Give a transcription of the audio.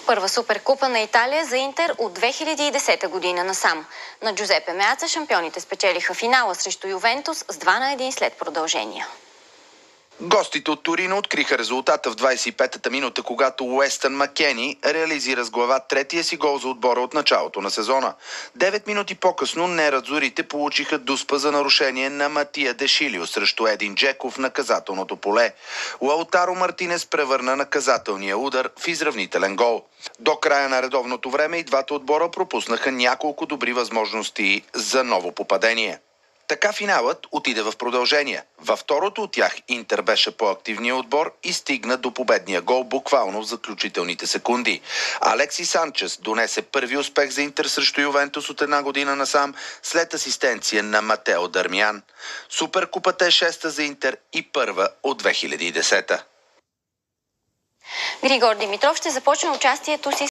Първа суперкупа на Италия за Интер от 2010 година насам. На Джузепе Меаца шампионите спечелиха финала срещу Ювентус с 2-1 след продължения. Гостите от Торино откриха резултата в 25-та минута, когато Уестън Макени реализира с глава третия си гол за отбора от началото на сезона. 9 минути по-късно нерадзорите получиха дуспа за нарушение на Матия Дешилио срещу Един Джеко в наказателното поле. Лаутаро Мартинес превърна наказателния удар в изравнителен гол. До края на редовното време и двата отбора пропуснаха няколко добри възможности за ново попадение. Така финалът отиде в продължение. Във второто от тях Интер беше по-активният отбор и стигна до победния гол буквално в заключителните секунди. Алекси Санчес донесе първи успех за Интер срещу Ювентус от една година насам след асистенция на Матео Дармиан. Суперкупата е шеста за Интер и първа от 2010-та. Григор Димитров ще започне участието си